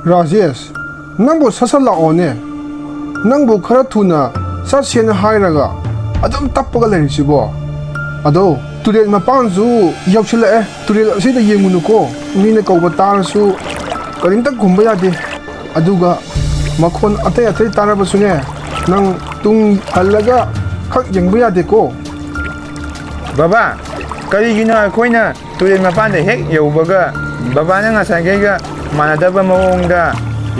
राजेश नंबो ससल लाओने नंबो खरा थुना ससेन हाइरगा अदम तप्पगा लेरिसिबो अदो तुरेल मपानसु यौसिलए तुरेल असिदा येंगुनुको मीने कौबा तारसु करिंता घुमबा यादे अदुगा मखोन अतै अतै तारबसुने नंग तुंग हल्लगा खक येंगबा यादेको बाबा करिगिनो अखोइना तुरेल मपानदे हेक यौबगा बाबाना ngसाइगैगा मानदबा मवोंगदा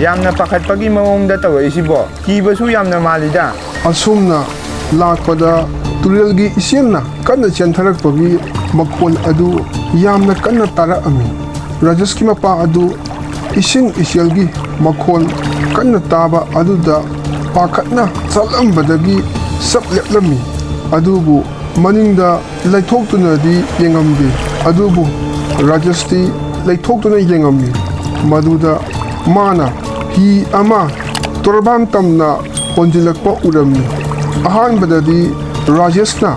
यामना पाखतपगी मवोंगदा तवइसिबो कीबसु यामना मालिदा असुमना लाकपदा तुरेलगी इसेंना कन्ना चेंथरकपगी मखोन अदु यामना कन्ना तारअमी राजेश की मपा अदु इसिंग इसेलगी मखोन कन्ना ताबा अदुदा पाखतना चलंबदगी सब लेपलमी अदुबु मनिंगदा लैथोक्तुनदी येंगमदे अदुबु राजेशती लैथोक्तुना येंगमी मदुदा माना ही अमा तोरबान तमना होंजिलकपा उरमी अहानबददी राजेशना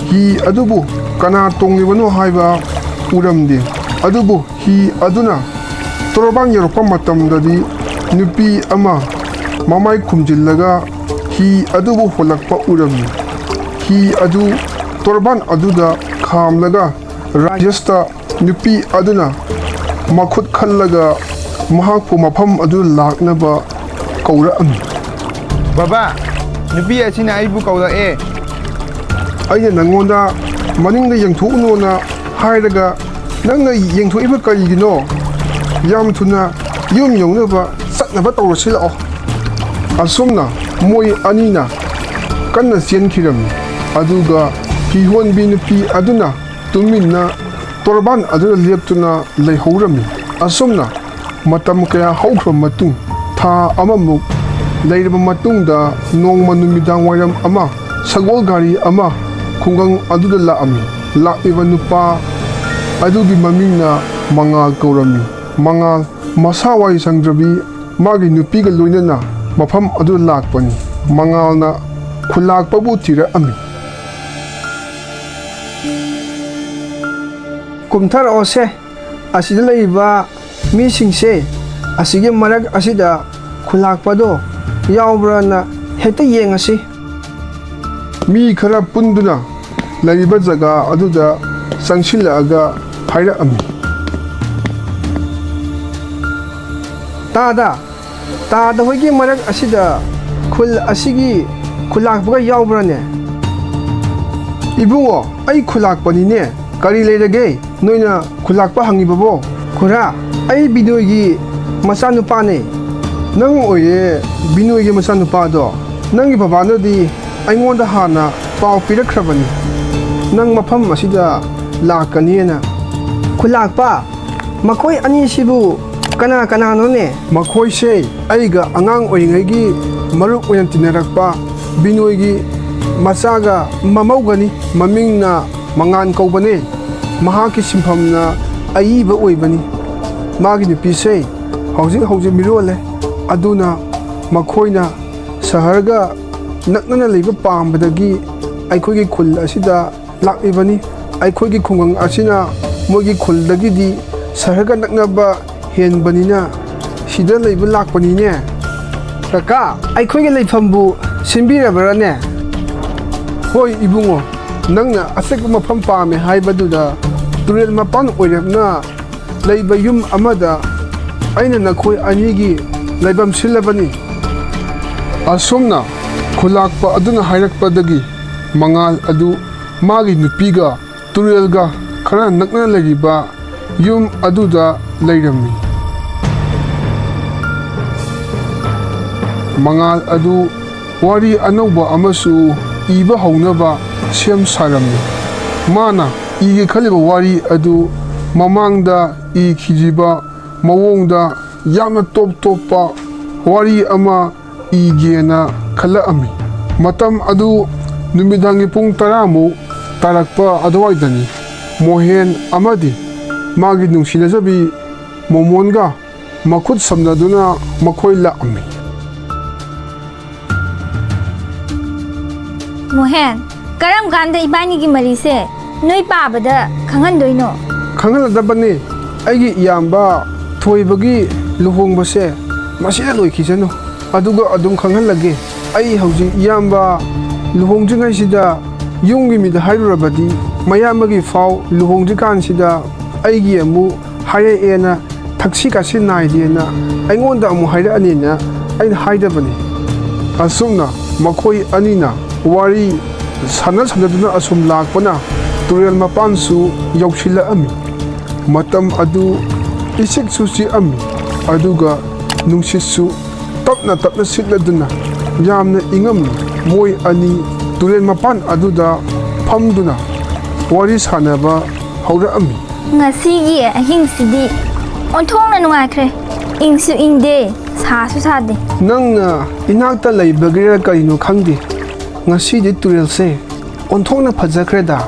ही अदुबु कना तोंगिबनो हाइबा उरमदे अदुबु ही अदुना तोरबान यरपा मतमददी नुपी अमा ममाई खुमजिल्लगा ही अदुबु होलकपा उरमी ही अदु तोरबान अदुदा खामलगा राजेशता नुपी अदुना मखुद खल्लगा महाकु मफम अदु लाकनबा कौरअमी बाबा नुपी असिना आइबु कौरए अइना नंगोंदा मनिंगदा यंगथोउनोना हाइरगा नंगना यंगथोइबा करिगिनो याम थुना युम यौनबा सत्नबा तौरसिलाओ असुमना मोय अनिना कन्ना चेनखिरमी अदुगा हिहोनबी नुपी अदुना तुमिन्ना तोरबान अदुना लेप्तुना लैहौरमी असुमना मतम कया हौख्र मतुंग था अममुक लैरबा मतुंगदा नोंगमा नुमिदांग वाइरम अमा सगोल गारी अमा खुंगंग अदुदा लाअमी लाइबा नुपा अदुगी ममिंगना मंगाल कौरमी मंगाल मसा वाई संग्रबी मागी नुपीगा लोइनना मफम अदु लाकपनी मंगालना खुलाकपबु थिरअमी कुमथर ओसे असिदा लैबा मीसिंगसे असिगे मरग असिदा खुलाकपदो यावब्राना हेक्ता येंगसी मी खरा पुंदुना लैबा जगा अदुदा संगसिलअगा हाइरअमी तादा तादा होगी मरग असिदा खुल असिगी खुलाकपगा यावब्राने इबुंगो आई खुलाकपनिने करी लेरगे नोइना खुलाकपा हंगिबबो खुरा आई बिनोयगी मचानुपाने नंग ओये बिनोयगी मचानुपादो नंगी बाबानदी अइंगोंदा हाना पाव पिरखरबनी नंग मफम असिदा लाकनियना खुलाकपा मखोय अनिसिबु कना कनानोने मखोयसे अइगा अंगांग ओइंगैगी मरुक ओयन तिनरकपा बिनोयगी मचागा ममौगनी ममिंगना मंगान कौबने महाकी सिंफमना अयीबा ओइबनी मागी नुपीसे हौजिक हौजिक मिरोले अदुना मखोयना शहरगा नकनना लैबा पामबदगी अइखोगी खुल असिदा लाक्इबनी अइखोगी खुंगंग असिना मोगी खुलदगिदी शहरगा नकनबा हेनबनिना सिदा लैबा लाक्पनिने कका अइखोगी लैफमबु सिंबिरबराने होय इबुंगो नंगना असेक मफम पामे हाइबदुदा तुरेल मपान ओइरबना लैबा युम अमदा अइना नखोय अनिगी लैबम सिलबनी असुमना खुलाकपा अदुना हाइरकपदगी मंगाल अदु मागी नुपीगा तुरेलगा खरा नकना लगिबा युम अदुदा लैरमी मंगाल अदु वारी अनौबा अमसु इबा हौनबा सेम सारमी माना इगे खलिबा वारी अदु ममांगदा इखिजिबा मवोंगदा यामना टॉप टॉपा वारी अमा इगेना खलअमी मतम अदु नुमिदांगी पुंग 10 मु तारकपा अदवाइदनी मोहेन अमदी मागी नुंसिनजबी मोमोनगा मखुद समनदुना मखोय लाअमी मोहन करम कांदा इबानी की मरी से नोई पाबदा खंगन दोइनो खंगन दबने अगी इयाम्बा ꯊꯣꯏꯕꯒꯤ ꯂꯨꯍꯣꯡꯕꯁꯦ ꯃꯁꯤꯗ ꯂꯣꯏꯈꯤꯁꯅꯨ ꯑꯗꯨꯒ ꯑꯗꯨꯝ ꯈꯪꯍꯜꯂꯒꯦ ꯑꯩ ꯍꯧꯖꯤꯛ ꯏꯌꯥꯝꯕ ꯂꯨꯍꯣꯡꯗ꯭ꯔꯤꯉꯩꯁꯤꯗ ꯌꯨꯝꯒꯤ ꯃꯤꯗ ꯍꯥꯏꯔꯨꯔꯕꯗꯤ ꯃꯌꯥꯝꯕꯒꯤ ꯐꯥꯎ ꯂꯨꯍꯣꯡꯗ꯭ꯔꯤꯀꯥꯟꯁꯤꯗ ꯑꯩꯒꯤ ꯑꯃꯨꯛ ꯍꯥꯏꯔꯛꯑꯦꯅ ꯊꯛꯁꯤ ꯈꯥꯁꯤ ꯅꯥꯏꯗꯦꯅ ꯑꯩꯉꯣꯟꯗ ꯑꯃꯨꯛ ꯍꯥꯏꯔꯛꯑꯅꯤꯅ ꯑꯩꯅ ꯍꯥꯏꯗꯕꯅꯤ ꯑꯁꯨꯝꯅ ꯃꯈꯣꯏ ꯑꯅꯤꯅ ꯋꯥꯔꯤ ꯁꯥꯟꯅꯗꯨꯅ ꯑꯁꯨꯝ ꯂꯥꯛꯄꯅ ꯇꯨꯔꯦꯜ ꯃꯄꯥꯟꯁꯨ ꯌꯧꯁꯤꯜꯂꯛꯑꯝꯃꯤ ꯃꯇꯝ ꯑꯗꯨ ꯏꯆꯤꯛꯁꯨ ꯆꯤꯛꯑꯝꯃꯤ ꯑꯗꯨꯒ ꯅꯨꯡꯁꯤꯠꯁꯨ ꯇꯞꯅ ꯁꯤꯠꯂꯗꯨꯅ ꯌꯥꯝꯅ ꯏꯪꯉꯝꯃꯤ ꯃꯣꯏ ꯑꯅꯤ ꯇꯨꯔꯦꯜ ꯃꯄꯥꯟ ꯑꯗꯨꯗ ꯐꯝꯗꯨꯅ ꯋꯥꯔꯤ ꯁꯥꯟꯅꯕ ꯍꯧꯔꯛꯑꯝꯃꯤ Ngasi ahingsidi onthongna nungaikre ingsu ingde sasu sade ꯅꯪꯅ ꯏꯅꯥꯛꯇ ꯂꯩꯕꯒꯤꯔ ꯀꯔꯤꯅꯣ ꯈꯪꯗꯦ ꯉꯁꯤꯗꯤ ꯇꯨꯔꯦꯜꯁꯦ ꯑꯣꯟꯊꯣꯛꯅ ꯐꯖꯈ꯭ꯔꯦꯗ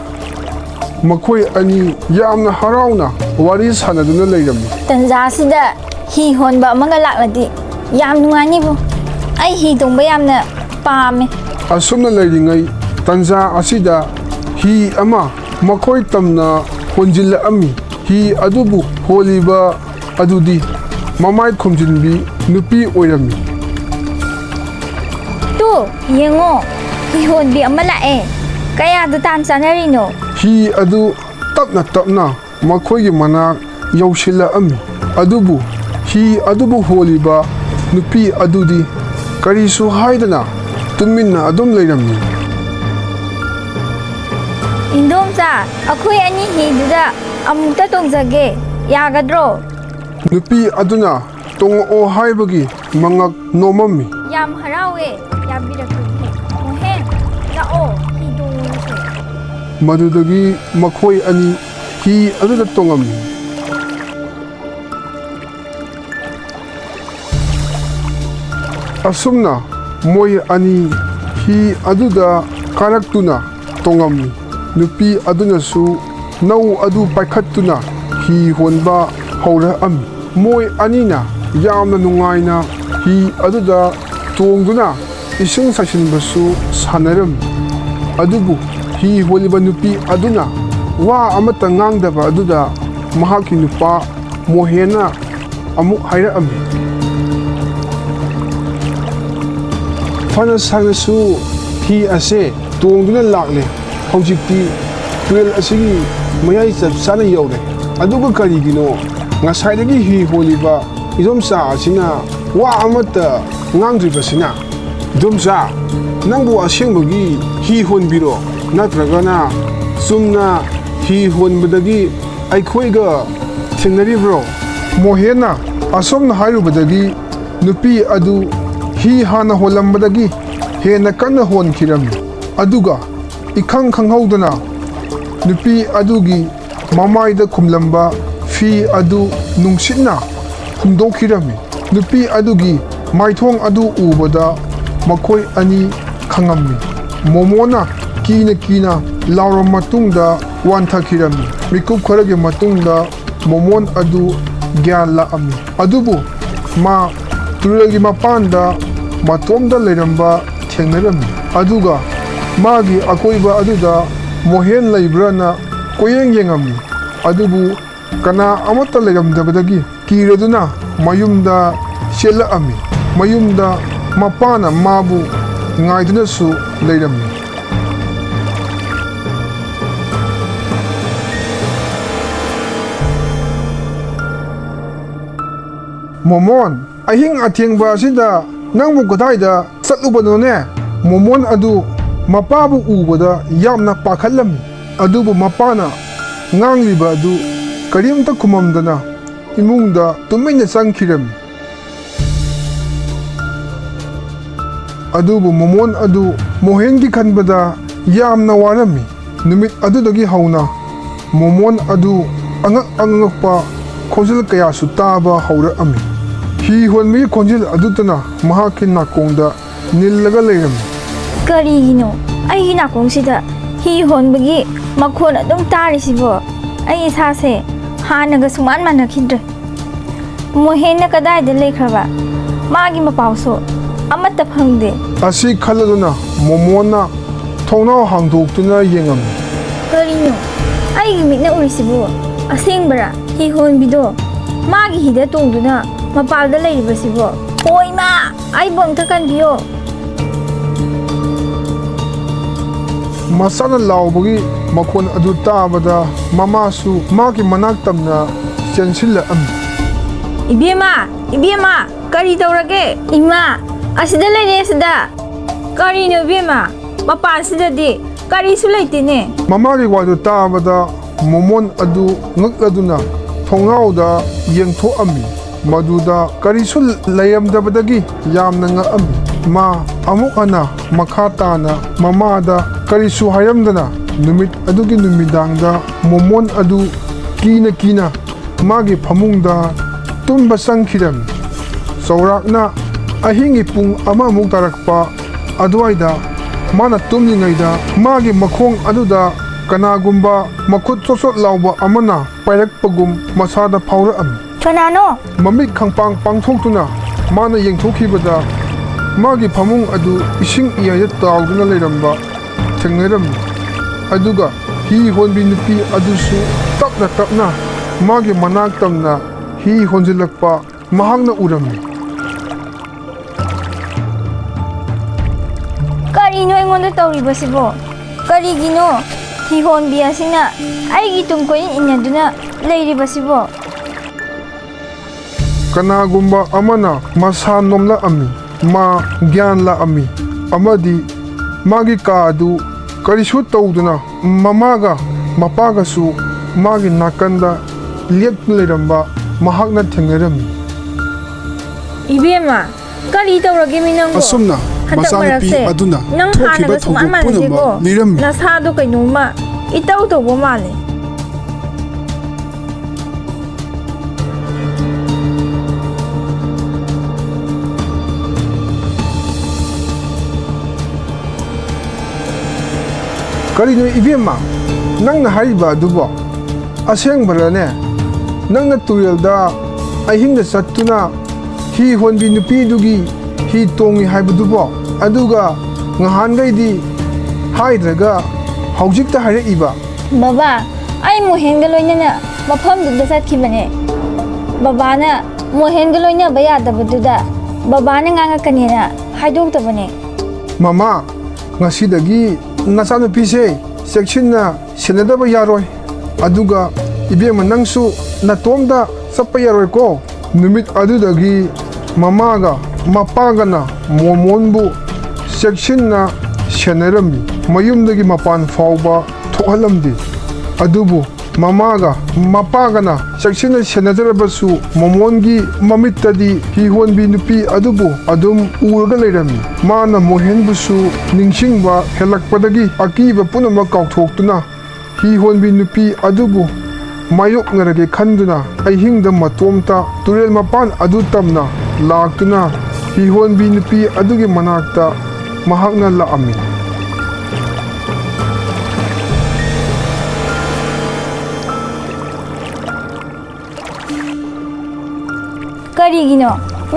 ꯃꯈꯣꯏ ꯑꯅꯤ ꯌꯥꯝꯅ ꯍꯔꯥꯎꯅ ꯋꯥꯔꯤ ꯁꯥꯟꯅꯗꯨꯅ ꯂꯩꯔꯝꯃꯤ tanjasida hi honba amaga lakladi yam nungainibu ai hi tongba yamna pame ꯑꯁꯨꯝꯅ ꯂꯩꯔꯤꯉꯩ ꯇꯟꯖꯥ ꯑꯁꯤꯗ ꯍꯤ ꯑꯃ ꯃꯈꯣꯏ ꯇꯝꯅ ꯍꯣꯟꯖꯤꯜꯂꯛꯑꯝꯃꯤ ꯍꯤ ꯑꯗꯨꯕꯨ ꯍꯣꯜꯂꯤꯕ ꯑꯗꯨꯗꯤ ꯃꯃꯥꯏ ꯈꯨꯝꯖꯤꯟꯕꯤ ꯅꯨꯄꯤ ꯑꯣꯏꯔꯝꯃꯤ tu yengo hi honbi ama lae kaya du tan chanarino ꯍꯤ ꯑꯗꯨ ꯇꯞꯅ ꯃꯈꯣꯏꯒꯤ ꯃꯅꯥꯛ ꯌꯧꯁꯤꯜꯂꯛꯑꯝꯃꯤ ꯑꯗꯨꯕꯨ ꯍꯤ ꯑꯗꯨꯕꯨ ꯍꯣꯜꯂꯤꯕ ꯅꯨꯄꯤ ꯑꯗꯨꯗꯤ ꯀꯔꯤꯁꯨ ꯍꯥꯏꯗꯅ ꯇꯨꯃꯤꯟꯅ ꯑꯗꯨꯝ ꯂꯩꯔꯝꯃꯤ indomcha akhoi ani hi duda amukta tongjage yagadro ꯅꯨꯄꯤ ꯑꯗꯨꯅ ꯇꯣꯡꯉꯛꯑꯣ ꯍꯥꯏꯕꯒꯤ ꯃꯉꯛ ꯅꯣꯝꯃꯝꯃꯤ yam harawe yabirakuni mohen lao hi dongse ꯃꯗꯨꯗꯒꯤ ꯃꯈꯣꯏ ꯑꯅꯤ ꯍꯤ ꯑꯗꯨꯗ ꯇꯣꯡꯉꯝꯃꯤ ꯑꯁꯨꯝꯅ ꯃꯣꯏ ꯑꯅꯤ ꯍꯤ ꯑꯗꯨꯗ ꯀꯥꯔꯛꯇꯨꯅ ꯇꯣꯡꯉꯝꯃꯤ ꯅꯨꯄꯤ ꯑꯗꯨꯅꯁꯨ ꯅꯧ ꯑꯗꯨ ꯄꯥꯏꯈꯠꯇꯨꯅ ꯍꯤ ꯍꯣꯟꯕ ꯍꯧꯔꯛꯑꯝꯃꯤ ꯃꯣꯏ ꯑꯅꯤꯅ ꯌꯥꯝꯅ ꯅꯨꯡꯉꯥꯏꯅ ꯍꯤ ꯑꯗꯨꯗ ꯇꯣꯡꯗꯨꯅ ꯏꯁꯤꯡ ꯆꯥꯏꯁꯤꯟꯕꯁꯨ ꯁꯥꯟꯅꯔꯝꯃꯤ ꯑꯗꯨꯕꯨ ꯍꯤ ꯍꯣꯜꯂꯤꯕ ꯅꯨꯄꯤ ꯑꯗꯨꯅ ꯋꯥ ꯑꯃꯠꯇ ꯉꯥꯡꯗꯕ ꯑꯗꯨꯗ ꯃꯍꯥꯛꯀꯤ ꯅꯨꯄꯥ ꯃꯣꯍꯦꯟꯅ ꯑꯃꯨꯛ ꯍꯥꯏꯔꯛꯑꯝꯃꯤ ꯐꯅ ꯁꯥꯡꯅꯁꯨ ꯍꯤ ꯑꯁꯦ ꯇꯣꯡꯗꯨꯅ ꯂꯥꯛꯂꯦ ꯍꯧꯖꯤꯛꯇꯤ ꯇꯨꯔꯦꯜ ꯑꯁꯤꯒꯤ ꯃꯌꯥꯏ ꯆꯞ ꯆꯥꯅ ꯌꯧꯔꯦ ꯑꯗꯨꯒ ꯀꯔꯤꯒꯤꯅꯣ ꯉꯁꯥꯏꯗꯒꯤ ꯍꯤ ꯍꯣꯜꯂꯤꯕ ꯏꯗꯣꯝꯆꯥ ꯑꯁꯤꯅ ꯋꯥ ꯑꯃꯠꯇ ꯉꯥꯡꯗ꯭ꯔꯤꯕꯁꯤꯅ ꯏꯗꯣꯝꯆꯥ ꯅꯪꯕꯨ ꯑꯁꯦꯡꯕꯒꯤ ꯍꯤ ꯍꯣꯟꯕꯤꯔꯣ ꯅꯠꯇ꯭ꯔꯒꯅ ꯆꯨꯝꯅ हि होनबदगी अखोइगा थिंगरिब्रो मोहेना असोमना हारुबदगी नुपी अदु हि हाना होलंबदगी हेना कन्ना होनखिरमी अदुगा इखंग खंगहौदना नुपी अदुगी ममाइदा खुमलंबा फी अदु नुंगसिना हुंदोखिरमी नुपी अदुगी माइथोंग अदु उबदा मखोइ अनि खंगम्मी मोमोना कीना लाउरम मतुंगदा वानथखिरमी मिकुप खरगे मतुंगदा मोमोन अदु ग्यान लाअमी अदुबु मा तुरगी मपानदा मतोमदा लेरंबा थेंगनरमी अदुगा मागी अकोइबा अदुदा मोहेन लैब्राना कोयेंग येंगमी अदुबु कना अमत्ता लेरमदबदगी कीरदुना मयुमदा शेलाअमी मयुमदा मपाना माबु ngaidunasु leirami मोमोन अहिंग अथेंगबा सिदा नंगबु गदाइदा चतलुबनोने मोमोन अदु मपाबु उबदा यामना पाखलमी अदुबु मपाना ngangliba अदु करीमता खुममदना इमुंगदा तुमिना संखिरमी अदुबु मोमोन अदु मोहेंगी खनबदा यामना वारमी नुमित अदुदगी हौना मोमोन अदु अंगक अंगकपा खोजल कया सुताबा हौरअमी हि होनमी खोजल अदुतना महाकी नाकोंगदा निलगा लेरमी करीगिनो आई नाकोंगसिदा हि होनबगी मखोन अदुम तारिसिबो आई सासे हानगा सुमान मानखिद्रे मोहेन कदाइदा लेखरबा मागी मपावसो अमत्ता फंगदे असी खलदुना मोमोना थौना हांदोक्तुना येंगमी करीनो आई मिटना उरिसिबो असेंबरा हि होनबिदो ꯃꯥꯒꯤ ꯍꯤꯗ ꯇꯣꯡꯗꯨꯅ ꯃꯄꯥꯜꯗ ꯂꯩꯔꯤꯕꯁꯤꯕꯣ? ꯍꯣꯏ ꯏꯃꯥ, ꯑꯩꯕꯨ ꯑꯝꯇ ꯀꯟꯕꯤꯌꯣ. ꯃꯆꯥꯅ ꯂꯥꯎꯕꯒꯤ ꯃꯈꯣꯟ ꯑꯗꯨ ꯇꯥꯕꯗ ꯃꯃꯥꯁꯨ ꯃꯥꯒꯤ ꯃꯅꯥꯛ ꯇꯝꯅ ꯆꯦꯟꯁꯤꯜꯂꯛꯑꯝꯃꯤ. 이비엠아, 이비엠아,ꯀꯔꯤ ꯇꯧꯔꯒꯦ? 이마, ꯑꯁꯤꯗ ꯂꯩꯔꯦ ꯑꯁꯤꯗ. ꯀꯔꯤꯅꯣ 이비엠아? ꯃꯄꯥꯟꯁꯤꯗꯗꯤ ꯀꯔꯤꯁꯨ ꯂꯩꯇꯦꯅꯦ. ꯃꯃꯥꯒꯤ ꯋꯥꯗꯨ ꯇꯥꯕꯗ ꯃꯣꯃꯣꯟ ꯑꯗꯨ ꯉꯛꯂꯗꯨꯅ ꯊꯣꯡꯅꯥꯎꯗ ꯌꯦꯡꯊꯣꯛꯑꯝꯃꯤ. ꯃꯗꯨꯗ ꯀꯔꯤꯁꯨ ꯂꯩꯔꯝꯗꯕꯗꯒꯤ ꯌꯥꯝꯅ ꯉꯛꯑꯝꯃꯤ. ꯃꯥ ꯑꯃꯨꯛ ꯍꯟꯅ ꯃꯈꯥ ꯇꯥꯅ ꯃꯃꯥꯗ ꯀꯔꯤꯁꯨ ꯍꯥꯏꯔꯝꯗꯅ ꯅꯨꯃꯤꯠ ꯑꯗꯨꯒꯤ ꯅꯨꯃꯤꯗꯥꯡꯗ ꯃꯣꯃꯣꯟ ꯑꯗꯨ ꯀꯤꯅ ꯃꯥꯒꯤ ꯐꯃꯨꯡꯗ ꯇꯨꯝꯕ ꯆꯪꯈꯤꯔꯝꯃꯤ. ꯆꯥꯎꯔꯥꯛꯅ ꯑꯍꯤꯡꯒꯤ ꯄꯨꯡ ꯑꯃꯃꯨꯛ ꯇꯥꯔꯛꯄ ꯑꯗꯨꯋꯥꯏꯗ ꯃꯥꯅ ꯇꯨꯝꯂꯤꯉꯩꯗ ꯃꯥꯒꯤ ꯃꯈꯣꯡ ꯑꯗꯨꯗ ꯀꯅꯥꯒꯨꯝꯕ ꯃꯈꯨꯠ ꯆꯣꯠ ꯂꯥꯎꯕ ꯑꯃꯅ ꯄꯥꯏꯔꯛꯄꯒꯨꯝ ꯃꯁꯥꯗ ꯐꯥꯎꯔꯛꯑꯝꯃꯤ. ꯀꯅꯥꯅꯣ? ꯃꯃꯤꯠ ꯈꯪꯄꯥꯡ ꯄꯥꯡꯊꯣꯛꯇꯨꯅ ꯃꯥꯅ ꯌꯦꯡꯊꯣꯛꯈꯤꯕꯗ ꯃꯥꯒꯤ ꯐꯃꯨꯡ ꯑꯗꯨ ꯏꯁꯤꯡ ꯏꯌꯥꯏꯗ ꯇꯥꯎꯗꯨꯅ ꯂꯩꯔꯝꯕ ꯊꯦꯡꯅꯔꯝꯃꯤ. ꯑꯗꯨꯒ ꯍꯤ ꯍꯣꯟꯕꯤ ꯅꯨꯄꯤ ꯑꯗꯨꯁꯨ ꯇꯞꯅ ꯃꯥꯒꯤ ꯃꯅꯥꯛ ꯇꯝꯅ ꯍꯤ ꯍꯣꯟꯖꯤꯜꯂꯛꯄ ꯃꯍꯥꯛꯅ ꯎꯔꯝꯃꯤ. ꯀꯔꯤꯅꯣ ꯑꯩꯉꯣꯟꯗ ꯇꯧꯔꯤꯕꯁꯤꯕꯣ? ꯀꯔꯤꯒꯤꯅꯣ ꯍꯤꯍꯣꯟꯕꯤ ꯑꯁꯤꯅ ꯑꯩꯒꯤ ꯇꯨꯡ ꯀꯣꯏꯅ ꯏꯟꯅꯗꯨꯅ ꯂꯩꯔꯤꯕꯁꯤꯕꯣ? ꯀꯅꯥꯒꯨꯝꯕ ꯑꯃꯅ ꯃꯁꯥ ꯅꯣꯝꯂꯛꯑꯝꯃꯤ. ꯃꯥ ꯒ꯭ꯌꯥꯟ ꯂꯥꯛꯑꯝꯃꯤ ꯑꯃꯗꯤ ꯃꯥꯒꯤ ꯀꯥ ꯑꯗꯨ ꯀꯔꯤꯁꯨ ꯇꯧꯗꯨꯅ ꯃꯃꯥꯒ ꯃꯄꯥꯒꯁꯨ ꯃꯥꯒꯤ ꯅꯥꯀꯟꯗ ꯂꯦꯞꯇꯨꯅ ꯂꯩꯔꯝꯕ ꯃꯍꯥꯛꯅ ꯊꯦꯡꯅꯔꯝꯃꯤ. 이비엠아, ꯀꯔꯤ ꯇꯧꯔꯒꯦ ꯃꯤ ꯅꯪꯕꯣ? ꯑꯁꯨꯝꯅ ꯃꯆꯥꯅꯨꯄꯤ ꯑꯗꯨꯅ ꯊꯣꯛꯈꯤꯕ ꯊꯧꯗꯣꯛ ꯄꯨꯝꯅꯃꯛ ꯂꯤꯔꯝꯃꯤ. ꯅꯁꯥꯗꯣ ꯀꯩꯅꯣꯝꯃ ꯏꯇꯧ ꯇꯧꯕ ꯃꯥꯜꯂꯦ. ꯀꯔꯤꯅꯣ 이비엠아, ꯅꯪꯅ ꯍꯥꯏꯔꯤꯕ ꯑꯗꯨꯕꯣ ꯑꯁꯦꯡꯕꯔꯅꯦ? ꯅꯪꯅ ꯇꯨꯔꯦꯜꯗ ꯑꯍꯤꯡꯗ ꯆꯠꯇꯨꯅ ꯍꯤ ꯍꯣꯟꯕꯤ ꯅꯨꯄꯤꯗꯨꯒꯤ ꯍꯤ ꯇꯣꯡꯉꯤ ꯍꯥꯏꯕꯗꯨꯕꯣ? ꯑꯗꯨꯒ ꯉꯍꯥꯟꯒꯩꯗꯤ ꯍꯥꯏꯗ꯭ꯔꯒ ꯍꯧꯖꯤꯛꯇ ꯍꯥꯏꯔꯛꯏꯕ? ꯕꯕꯥ, ꯑꯩ ꯃꯣꯍꯦꯟꯒ ꯂꯣꯏꯅꯅ ꯃꯐꯝꯗꯨꯗ ꯆꯠꯈꯤꯕꯅꯦ. ꯕꯕꯥꯅ ꯃꯣꯍꯦꯟꯒ ꯂꯣꯏꯅꯕ ꯌꯥꯗꯕꯗꯨꯗ ꯕꯕꯥꯅ ꯉꯥꯡꯉꯛꯀꯅꯦꯅ ꯍꯥꯏꯗꯣꯛꯇꯕꯅꯦ. ꯃꯃꯥ, ꯉꯁꯤꯗꯒꯤ ꯅꯆꯥꯅꯨꯄꯤꯁꯦ ꯆꯦꯛꯁꯤꯟꯅ ꯁꯦꯟꯅꯗꯕ ꯌꯥꯔꯣꯏ. ꯑꯗꯨꯒ 이비엠아, ꯅꯪꯁꯨ ꯅꯇꯣꯝꯗ ꯆꯠꯄ ꯌꯥꯔꯣꯏꯀꯣ. ꯅꯨꯃꯤꯠ ꯑꯗꯨꯗꯒꯤ ꯃꯃꯥꯒ ꯃꯄꯥꯒꯅ ꯃꯣꯃꯣꯟꯕꯨ ꯆꯦꯛꯁꯤꯟꯅ ꯁꯦꯟꯅꯔꯝꯃꯤ. ꯃꯌꯨꯝꯗꯒꯤ ꯃꯄꯥꯟ ꯐꯥꯎꯕ ꯊꯣꯛꯍꯜꯂꯝꯗꯦ. ꯑꯗꯨꯕꯨ ꯃꯃꯥꯒ ꯃꯄꯥꯒꯅ ꯆꯦꯛꯁꯤꯟꯅ ꯁꯦꯟꯅꯖꯔꯕꯁꯨ ꯃꯣꯃꯣꯟꯒꯤ ꯃꯃꯤꯠꯇꯗꯤ ꯍꯤꯍꯣꯟꯕꯤ ꯅꯨꯄꯤ ꯑꯗꯨꯕꯨ ꯑꯗꯨꯝ ꯎꯔꯒ ꯂꯩꯔꯝꯃꯤ. ꯃꯥꯅ ꯃꯣꯍꯦꯟꯕꯨꯁꯨ ꯅꯤꯡꯁꯤꯡꯕ ꯍꯦꯜꯂꯛꯄꯗꯒꯤ ꯑꯀꯤꯕ ꯄꯨꯝꯅꯃꯛ ꯀꯥꯎꯊꯣꯛꯇꯨꯅ ꯍꯤꯍꯣꯟꯕꯤ ꯅꯨꯄꯤ ꯑꯗꯨꯕꯨ ꯃꯥꯌꯣꯛꯅꯔꯒꯦ ꯈꯟꯗꯨꯅ ꯑꯍꯤꯡꯗ ꯃꯇꯣꯝꯇ ꯇꯨꯔꯦꯜ ꯃꯄꯥꯟ ꯑꯗꯨ ꯇꯝꯅ ꯂꯥꯛꯇꯨꯅ ꯍꯤꯍꯣꯟꯕꯤ ꯅꯨꯄꯤ ꯑꯗꯨꯒꯤ ꯃꯅꯥꯛꯇ ꯃꯍꯥꯛꯅ ꯂꯥꯛꯑꯝꯃꯤ. ꯀꯔꯤꯒꯤꯅꯣ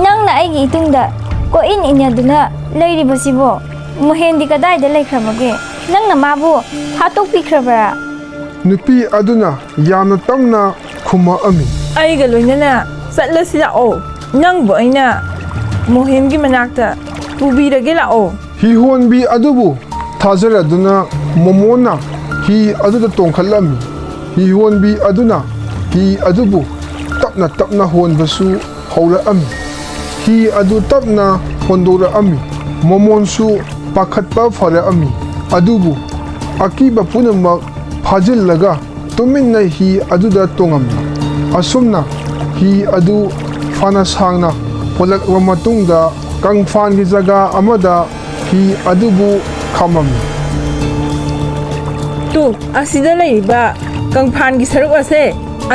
ꯅꯪꯅ ꯑꯩꯒꯤ ꯏꯇꯨꯡꯗ ꯀꯣꯏꯏꯟ ꯏꯟꯅꯗꯨꯅ ꯂꯩꯔꯤꯕꯁꯤꯕꯣ? ꯃꯣꯍꯦꯟꯗꯤ ꯀꯗꯥꯏꯗ ꯂꯩꯈ꯭ꯔꯕꯒꯦ? ꯅꯪꯅ ꯃꯥꯕꯨ ꯍꯥꯠꯇꯣꯛꯄꯤꯈ꯭ꯔꯕ꯭ꯔꯥ? ꯅꯨꯄꯤ ꯑꯗꯨꯅ ꯌꯥꯝꯅ ꯇꯞꯅ ꯈꯨꯝꯃꯛꯑꯝꯃꯤ. ꯑꯩꯒ ꯂꯣꯏꯅꯅ ꯆꯠꯂꯁꯤ ꯂꯥꯛꯑꯣ. ꯅꯪꯕꯨ ꯑꯩꯅ ꯃꯣꯍꯦꯟꯒꯤ ꯃꯅꯥꯛꯇ ꯄꯨꯕꯤꯔꯒꯦ ꯂꯥꯛꯑꯣ. ꯍꯤꯍꯣꯟꯕꯤ ꯑꯗꯨꯕꯨ ꯊꯥꯖꯔꯗꯨꯅ ꯃꯣꯃꯣꯟꯅ ꯍꯤ ꯑꯗꯨꯗ ꯇꯣꯡꯈꯠꯂꯝꯃꯤ. ꯍꯤꯍꯣꯟꯕꯤ ꯑꯗꯨꯅ ꯍꯤ ꯑꯗꯨꯕు ꯇꯞꯅ ꯍꯣꯟꯕꯁꯨ ꯍꯧꯔꯛꯑꯝꯃꯤ. ꯍꯤ ꯑꯗꯨ ꯇꯞꯅ ꯍꯣꯟꯗꯣꯔꯛꯑꯝꯃꯤ. ꯃꯣꯃꯣꯟꯁꯨ ꯄꯥꯈꯠꯄ ꯐꯔꯛꯑꯝꯃꯤ. ꯑꯗꯨꯕꯨ ꯑꯀꯤꯕ ꯄꯨꯝꯅꯃꯛ ꯐꯥꯖꯤꯜꯂꯒ ꯇꯨꯃꯤꯟꯅ ꯍꯤ ꯑꯗꯨꯗ ꯇꯣꯡꯉꯝꯃꯤ. ꯑꯁꯨꯝꯅ हि अदु फाना सांगना होलक्वा मतुंगदा कंगफान की जगह अमदा हि अदुबु खाममी तू असिदा लैबा कंगफान की सरुक असे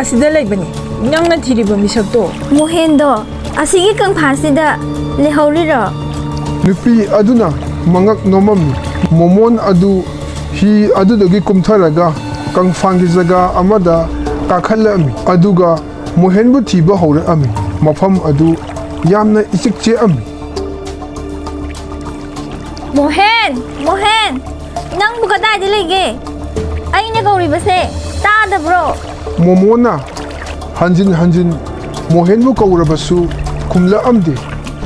असिदा लैबनी नंगना थिरिबा मिसक्तो मोहेंदो असिगी कंगफानसिदा लेहौरिरो नुपी अदुना मंगक नोममी मोमोन अदु हि अदुदगी कुमथरगा कंगफान की जगह अमदा काखलमी अदुगा मोहेनबु थिबा हौरअमी मफम अदु यामना इचिकचे अमी मोहेन मोहेन नंग बुकदाइदे लेगे अइने गौरिबसे तादब्रो मोमोना हंजिन हंजिन ꯃꯣꯍꯦꯟꯕꯨ ꯀꯧꯔꯕꯁꯨ ꯈꯨꯝꯂꯛꯑꯝꯗꯦ꯫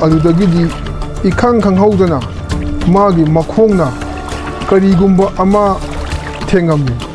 ꯑꯗꯨꯗꯒꯤꯗꯤ 이khang ꯈꯪꯍꯧꯗꯅ ꯃꯥꯒꯤ ꯃꯈꯣꯡꯅ ꯀꯔꯤꯒꯨꯝꯕ ꯑꯃ ꯊꯦꯡꯉꯝꯃꯤ꯫